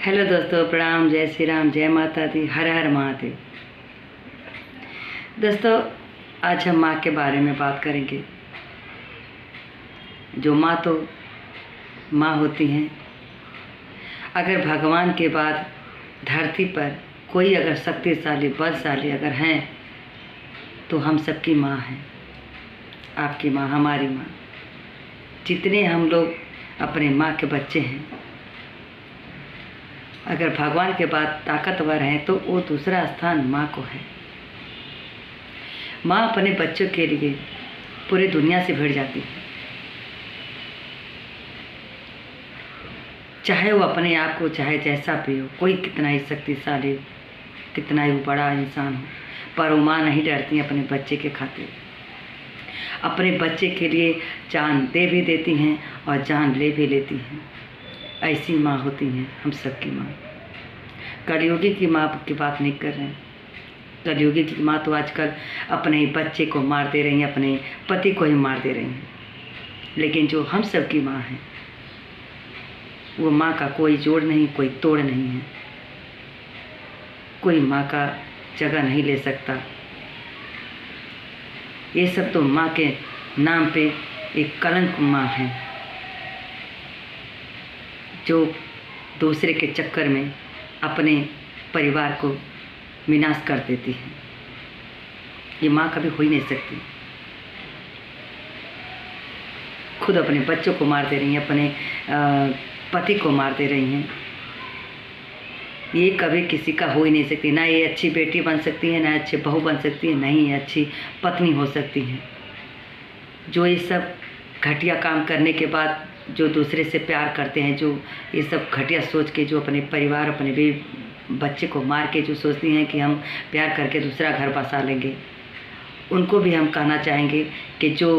Hello दोस्तों, प्रणाम। जय श्री राम, जय माता दी, हर हर महादेव। दोस्तों, आज हम माँ के बारे में बात करेंगे। जो माँ तो माँ होती हैं। अगर भगवान के बाद धरती पर कोई अगर शक्तिशाली बलशाली अगर हैं तो हम सबकी माँ हैं। आपकी माँ, हमारी माँ। जितने हम लोग अपने माँ के बच्चे हैं, अगर भगवान के बाद ताकतवर हैं तो वो दूसरा स्थान माँ को है। माँ अपने बच्चों के लिए पूरी दुनिया से भिड़ जाती है। चाहे वो अपने आप को चाहे जैसा भी हो, कोई कितना ही शक्तिशाली हो, कितना ही बड़ा इंसान हो, पर वो माँ नहीं डरती अपने बच्चे के खातिर। अपने बच्चे के लिए जान दे भी देती हैं और जान ले भी लेती हैं। ऐसी माँ होती हैं हम सबकी माँ। कलयुगी की माँ की बात नहीं कर रहे हैं। कलयुगी की माँ तो आजकल अपने ही बच्चे को मार दे रही हैं, अपने पति को ही मार दे रही हैं। लेकिन जो हम सबकी माँ है, वो माँ का कोई जोड़ नहीं, कोई तोड़ नहीं है। कोई माँ का जगह नहीं ले सकता। ये सब तो माँ के नाम पे एक कलंक माँ है, जो दूसरे के चक्कर में अपने परिवार को विनाश कर देती है। ये माँ कभी हो ही नहीं सकती। खुद अपने बच्चों को मार दे रही हैं, अपने पति को मार दे रही हैं। ये कभी किसी का हो ही नहीं सकती। ना ये अच्छी बेटी बन सकती है, ना अच्छी बहू बन सकती है, नहीं ये अच्छी पत्नी हो सकती है। जो ये सब घटिया काम करने के बाद जो दूसरे से प्यार करते हैं, जो ये सब घटिया सोच के जो अपने परिवार, अपने भी बच्चे को मार के जो सोचती हैं कि हम प्यार करके दूसरा घर बसा लेंगे, उनको भी हम कहना चाहेंगे कि जो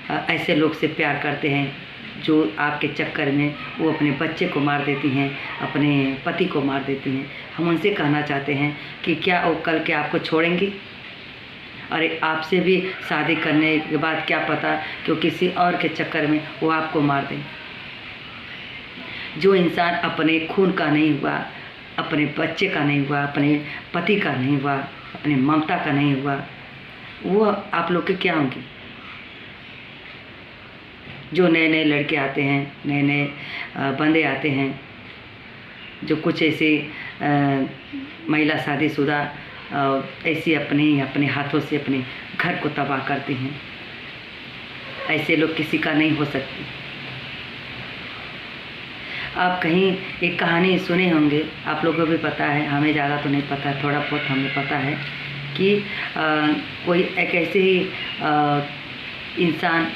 ऐसे लोग से प्यार करते हैं, जो आपके चक्कर में वो अपने बच्चे को मार देती हैं, अपने पति को मार देती हैं, हम उनसे कहना चाहते हैं कि क्या वो कल के आपको छोड़ेंगी? अरे आपसे भी शादी करने के बाद क्या पता कि वो किसी और के चक्कर में वो आपको मार दें। जो इंसान अपने खून का नहीं हुआ, अपने बच्चे का नहीं हुआ, अपने पति का नहीं हुआ, अपने ममता का नहीं हुआ, वो आप लोग के क्या होंगे? जो नए नए लड़के आते हैं, नए नए बंदे आते हैं, जो कुछ ऐसे महिला शादीशुदा ऐसी अपने हाथों से अपने घर को तबाह करती हैं, ऐसे लोग किसी का नहीं हो सकते। आप कहीं एक कहानी सुने होंगे, आप लोगों को भी पता है, हमें ज़्यादा तो नहीं पता, थोड़ा बहुत हमें पता है कि कोई एक ऐसे ही इंसान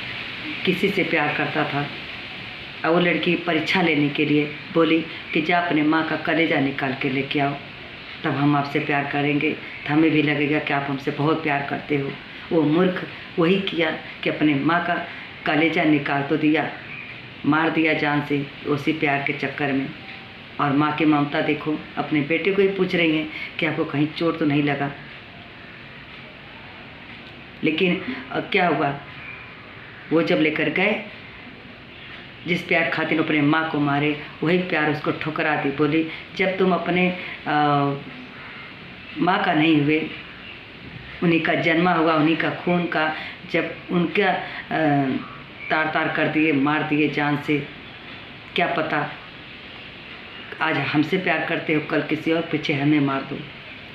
किसी से प्यार करता था और वो लड़की परीक्षा लेने के लिए बोली कि जा अपने माँ का कलेजा निकाल के लेके आओ, तब हम आपसे प्यार करेंगे, तो हमें भी लगेगा कि आप हमसे बहुत प्यार करते हो। वो मूर्ख वही किया कि अपने माँ का कलेजा निकाल तो दिया, मार दिया जान से उसी प्यार के चक्कर में। और माँ की ममता देखो, अपने बेटे को ही पूछ रही हैं कि आपको कहीं चोट तो नहीं लगा। लेकिन क्या हुआ, वो जब लेकर गए, जिस प्यार खातिर अपने माँ को मारे, वही प्यार उसको ठुकरा दी। बोली जब तुम अपने माँ का नहीं हुए, उन्हीं का जन्मा हुआ, उन्हीं का खून का, जब उनका तार तार कर दिए, मार दिए जान से, क्या पता आज हमसे प्यार करते हो, कल किसी और पीछे हमें मार दो।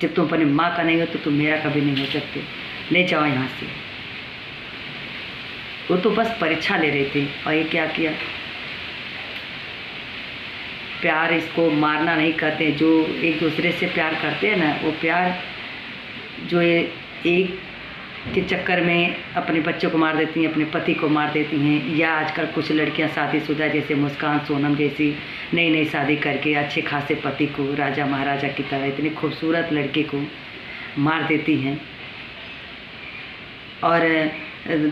जब तुम अपने माँ का नहीं हो तो तुम मेरा कभी नहीं हो सकते, ले जाओ यहाँ से। वो तो बस परीक्षा ले रही थी और ये क्या किया। प्यार इसको मारना नहीं कहते। जो एक दूसरे से प्यार करते हैं ना, वो प्यार जो ये एक के चक्कर में अपने बच्चों को मार देती हैं, अपने पति को मार देती हैं। या आजकल कुछ लड़कियां शादीशुदा जैसे मुस्कान सोनम जैसी नई नई शादी करके अच्छे खासे पति को, राजा महाराजा की तरह इतने खूबसूरत लड़के को मार देती हैं और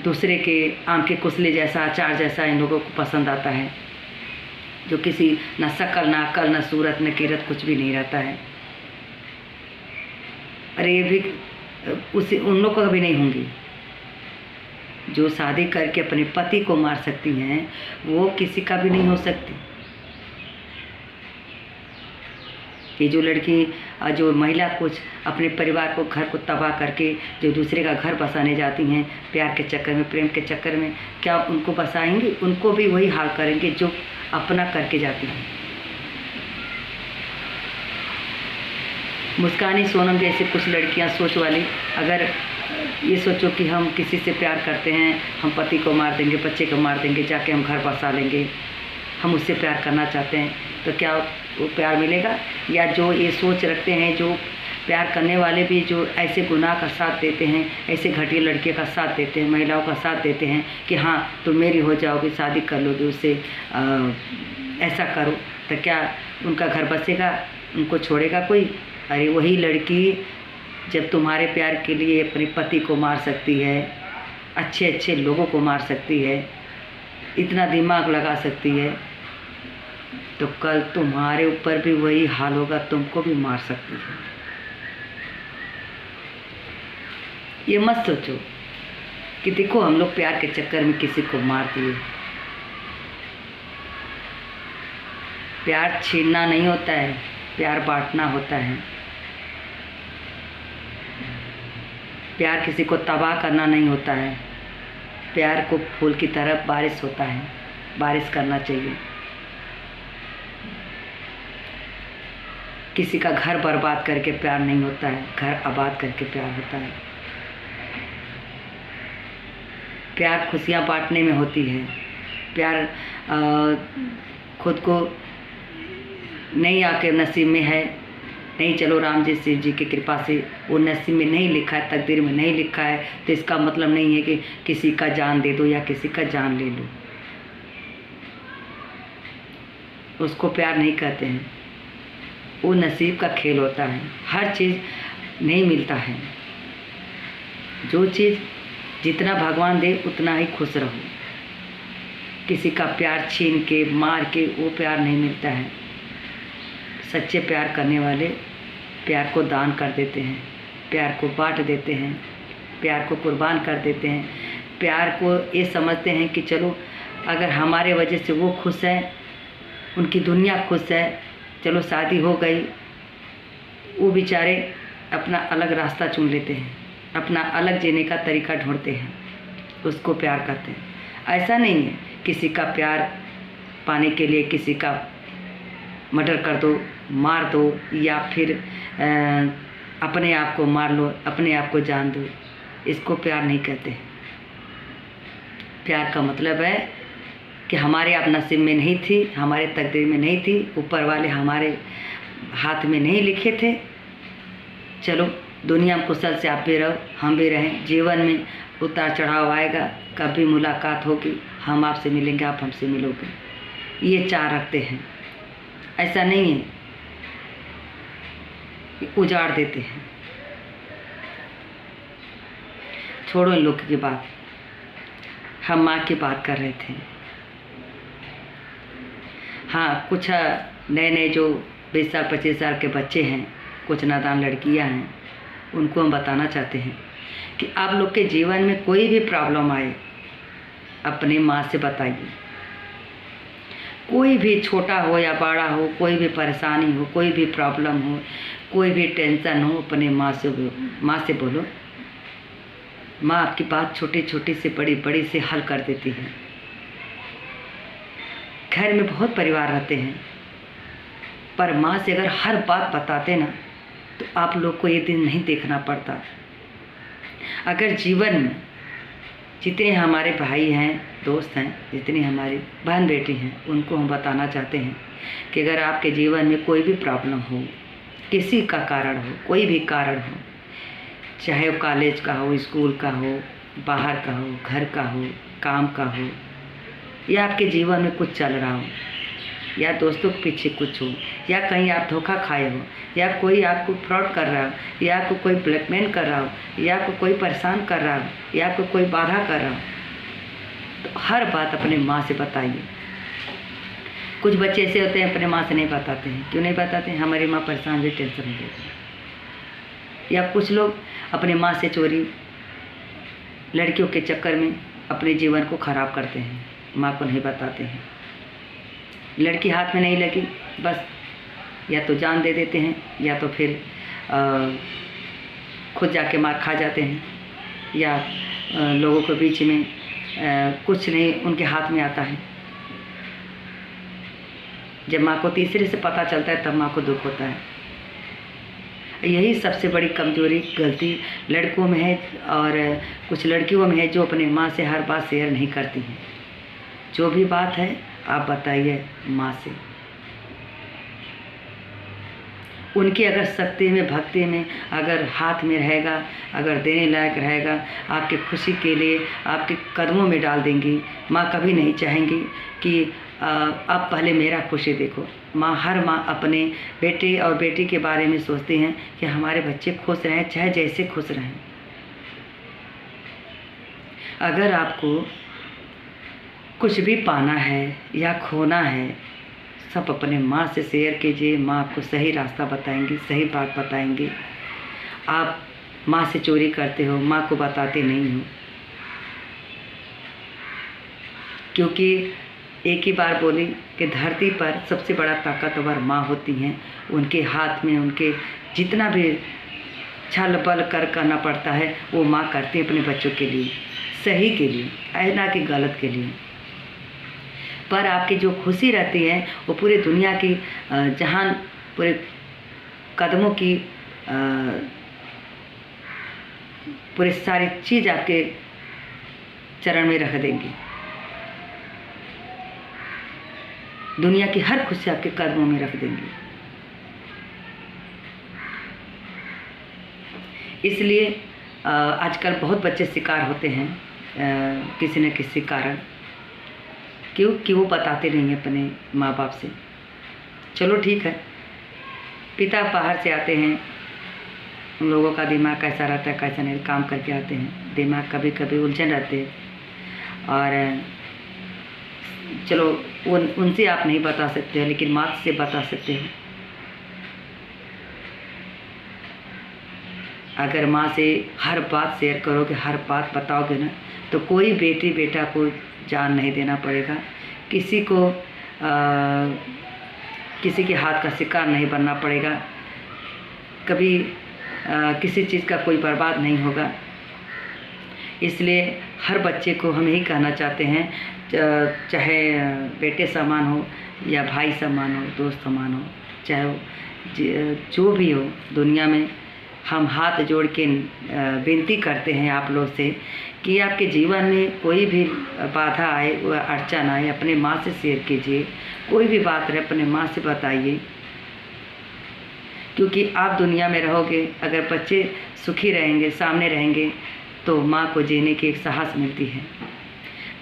दूसरे के आम के कुसले जैसा, अचार जैसा इन लोगों को पसंद आता है, जो किसी न शक्ल, न अकल, न सूरत, न कीरत, कुछ भी नहीं रहता है। अरे ये भी उसी उन लोग का भी नहीं होंगी। जो शादी करके अपने पति को मार सकती हैं, वो किसी का भी नहीं हो सकती। कि जो लड़की जो महिला कुछ अपने परिवार को, घर को तबाह करके जो दूसरे का घर बसाने जाती हैं प्यार के चक्कर में, प्रेम के चक्कर में, क्या उनको बसाएंगी? उनको भी वही हाल करेंगे जो अपना करके जाती हैं। मुस्कानी सोनम जैसे कुछ लड़कियां सोच वाली, अगर ये सोचो कि हम किसी से प्यार करते हैं, हम पति को मार देंगे, बच्चे को मार देंगे, जाके हम घर बसा लेंगे, हम उससे प्यार करना चाहते हैं, तो क्या वो प्यार मिलेगा? या जो ये सोच रखते हैं, जो प्यार करने वाले भी जो ऐसे गुनाह का साथ देते हैं, ऐसे घटिया लड़कियों का साथ देते हैं, महिलाओं का साथ देते हैं कि हाँ तुम मेरी हो जाओगी, शादी कर लोगे उससे, ऐसा करो, तो क्या उनका घर बसेगा? उनको छोड़ेगा कोई? अरे वही लड़की जब तुम्हारे प्यार के लिए अपने पति को मार सकती है, अच्छे अच्छे लोगों को मार सकती है, इतना दिमाग लगा सकती है, तो कल तुम्हारे ऊपर भी वही हाल होगा, तुमको भी मार सकती है। ये मत सोचो कि देखो हम लोग प्यार के चक्कर में किसी को मार दिए। प्यार छीनना नहीं होता है, प्यार बांटना होता है। प्यार किसी को तबाह करना नहीं होता है। प्यार को फूल की तरह बारिश होता है, बारिश करना चाहिए। किसी का घर बर्बाद करके प्यार नहीं होता है, घर आबाद करके प्यार होता है। प्यार खुशियाँ बांटने में होती है। प्यार खुद को नहीं आके नसीब में है, नहीं, चलो राम जी शिव जी की कृपा से वो नसीब में नहीं लिखा है, तकदीर में नहीं लिखा है, तो इसका मतलब नहीं है कि किसी का जान दे दो या किसी का जान ले लो। उसको प्यार नहीं कहते हैं, वो नसीब का खेल होता है। हर चीज़ नहीं मिलता है। जो चीज़ जितना भगवान दे उतना ही खुश रहो। किसी का प्यार छीन के, मार के वो प्यार नहीं मिलता है। सच्चे प्यार करने वाले प्यार को दान कर देते हैं, प्यार को बांट देते हैं, प्यार को कुर्बान कर देते हैं। प्यार को ये समझते हैं कि चलो अगर हमारे वजह से वो खुश है, उनकी दुनिया खुश है, चलो शादी हो गई, वो बेचारे अपना अलग रास्ता चुन लेते हैं, अपना अलग जीने का तरीका ढूंढते हैं, उसको प्यार करते हैं। ऐसा नहीं है किसी का प्यार पाने के लिए किसी का मर्डर कर दो, मार दो, या फिर अपने आप को मार लो, अपने आप को जान दो, इसको प्यार नहीं कहते। प्यार का मतलब है कि हमारे आप नसीब में नहीं थी, हमारे तकदीर में नहीं थी, ऊपर वाले हमारे हाथ में नहीं लिखे थे। चलो दुनिया में कुशल से आप भी रहो, हम भी रहें। जीवन में उतार चढ़ाव आएगा, कभी मुलाकात होगी, हम आपसे मिलेंगे, आप हमसे मिलोगे, ये चाह रखते हैं। ऐसा नहीं है कि उजाड़ देते हैं। छोड़ो इन लोग की बात, हम माँ की बात कर रहे थे। हाँ, कुछ नए नए जो 20 साल 25 साल के बच्चे हैं, कुछ नादान लड़कियां हैं, उनको हम बताना चाहते हैं कि आप लोग के जीवन में कोई भी प्रॉब्लम आए, अपनी माँ से बताइए। कोई भी छोटा हो या बड़ा हो, कोई भी परेशानी हो, कोई भी प्रॉब्लम हो, कोई भी टेंशन हो, अपने माँ से बोलो। माँ आपकी बात छोटी छोटी से बड़ी, बड़ी से हल कर देती है। घर में बहुत परिवार रहते हैं, पर माँ से अगर हर बात बताते ना, तो आप लोग को ये दिन नहीं देखना पड़ता। अगर जीवन में जितने हमारे भाई हैं, दोस्त हैं, जितनी हमारी बहन बेटी हैं, उनको हम बताना चाहते हैं कि अगर आपके जीवन में कोई भी प्रॉब्लम हो, किसी का कारण हो, कोई भी कारण हो, चाहे वो कॉलेज का हो, स्कूल का हो, बाहर का हो, घर का हो, काम का हो, या आपके जीवन में कुछ चल रहा हो, या दोस्तों के पीछे कुछ हो, या कहीं आप धोखा खाए हो, या कोई आपको फ्रॉड कर रहा हो, या आपको कोई ब्लैकमेल कर रहा हो, या आपको कोई परेशान कर रहा हो, या आपको कोई बाधा कर रहा हो, तो हर बात अपने माँ से बताइए। कुछ बच्चे ऐसे होते हैं अपने माँ से नहीं बताते हैं। क्यों नहीं बताते हैं? हमारी माँ परेशान भी, टेंशन में रहती है। या कुछ लोग अपने माँ से चोरी, लड़कियों के चक्कर में अपने जीवन को ख़राब करते हैं, माँ को नहीं बताते हैं। लड़की हाथ में नहीं लगी, बस या तो जान दे देते हैं या तो फिर खुद जाके मार खा जाते हैं, या लोगों के बीच में कुछ नहीं उनके हाथ में आता है। जब माँ को तीसरे से पता चलता है तब माँ को दुख होता है। यही सबसे बड़ी कमजोरी, गलती लड़कों में है और कुछ लड़कियों में है, जो अपने माँ से हर बात शेयर नहीं करती हैं। जो भी बात है आप बताइए माँ से। उनकी अगर शक्ति में, भक्ति में अगर हाथ में रहेगा, अगर देने लायक रहेगा, आपकी खुशी के लिए आपके कदमों में डाल देंगी। माँ कभी नहीं चाहेंगी कि आप पहले मेरा खुशी देखो। हर माँ अपने बेटे और बेटी के बारे में सोचती हैं कि हमारे बच्चे खुश रहें, चाहे जैसे खुश रहें। अगर आपको कुछ भी पाना है या खोना है, सब अपने माँ से शेयर कीजिए। माँ आपको सही रास्ता बताएंगी, सही बात बताएंगी। आप माँ से चोरी करते हो, माँ को बताते नहीं हो, क्योंकि एक ही बार बोली कि धरती पर सबसे बड़ा ताकतवर माँ होती हैं। उनके हाथ में उनके जितना भी छल बल कर करना पड़ता है वो माँ करती है अपने बच्चों के लिए, सही के लिए, ना कि गलत के लिए। पर आपकी जो खुशी रहती है वो पूरी दुनिया की जहान, पूरे कदमों की पूरे सारी चीज़ आपके चरण में रख देंगी। दुनिया की हर खुशी आपके कदमों में रख देंगी। इसलिए आजकल बहुत बच्चे शिकार होते हैं किसी न किसी कारण। क्योंकि वो बताते नहीं हैं अपने माँ बाप से। चलो ठीक है, पिता बाहर से आते हैं, उन लोगों का दिमाग कैसा रहता है कैसा नहीं, काम करके आते हैं, दिमाग कभी कभी उलझन रहते हैं। और चलो उनसे आप नहीं बता सकते हैं, लेकिन माँ से बता सकते हैं। अगर माँ से हर बात शेयर करोगे, हर बात बताओगे ना, तो कोई बेटी बेटा को जान नहीं देना पड़ेगा, किसी को किसी के हाथ का शिकार नहीं बनना पड़ेगा, कभी किसी चीज़ का कोई बर्बाद नहीं होगा। इसलिए हर बच्चे को हम यही कहना चाहते हैं, चाहे बेटे समान हो या भाई समान हो, दोस्त समान हो, चाहे वो जो भी हो दुनिया में, हम हाथ जोड़ के विनती करते हैं आप लोग से कि आपके जीवन में कोई भी बाधा आए, अड़चन आए, अपने माँ से शेयर कीजिए। कोई भी बात रहे अपने माँ से बताइए, क्योंकि आप दुनिया में रहोगे, अगर बच्चे सुखी रहेंगे, सामने रहेंगे, तो माँ को जीने की एक साहस मिलती है।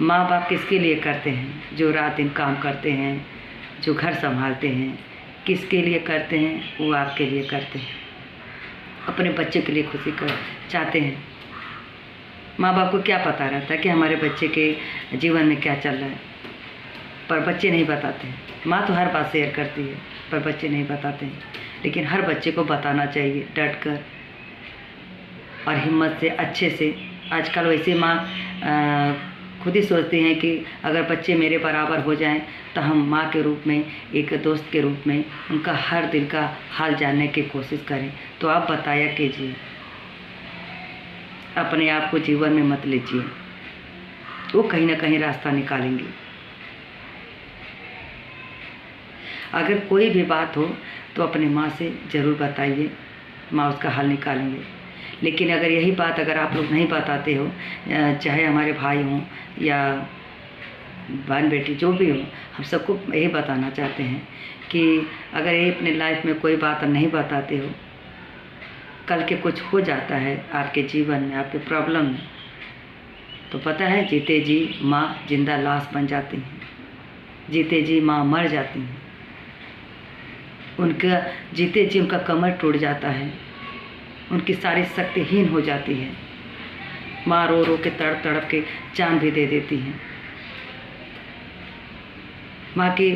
माँ बाप किसके लिए करते हैं? जो रात दिन काम करते हैं, जो घर संभालते हैं, किसके लिए करते हैं? वो आपके लिए करते हैं, अपने बच्चे के लिए खुशी कर चाहते हैं। माँ बाप को क्या पता रहता है कि हमारे बच्चे के जीवन में क्या चल रहा है, पर बच्चे नहीं बताते हैं। माँ तो हर बात शेयर करती है, पर बच्चे नहीं बताते हैं। लेकिन हर बच्चे को बताना चाहिए, डट कर और हिम्मत से, अच्छे से। आजकल वैसे माँ खुद ही सोचती हैं कि अगर बच्चे मेरे बराबर हो जाएं तो हम माँ के रूप में, एक दोस्त के रूप में उनका हर दिल का हाल जानने की कोशिश करें। तो आप बताया कीजिए, अपने आप को जीवन में मत लीजिए, वो कहीं ना कहीं रास्ता निकालेंगे। अगर कोई भी बात हो तो अपने माँ से ज़रूर बताइए, माँ उसका हल निकालेंगे। लेकिन अगर यही बात अगर आप लोग नहीं बताते हो, चाहे हमारे भाई हों या बहन बेटी जो भी हो, हम सबको यही बताना चाहते हैं कि अगर ये अपने लाइफ में कोई बात नहीं बताते हो, कल के कुछ हो जाता है आपके जीवन में, आपके प्रॉब्लम में, तो पता है जीते जी माँ जिंदा लाश बन जाती हैं, जीते जी माँ मर जाती हैं, उनका जीते जी उनका कमर टूट जाता है, उनकी सारी शक्तिहीन हो जाती है। माँ रो रो के तड़प तड़प के जान भी दे देती हैं। माँ की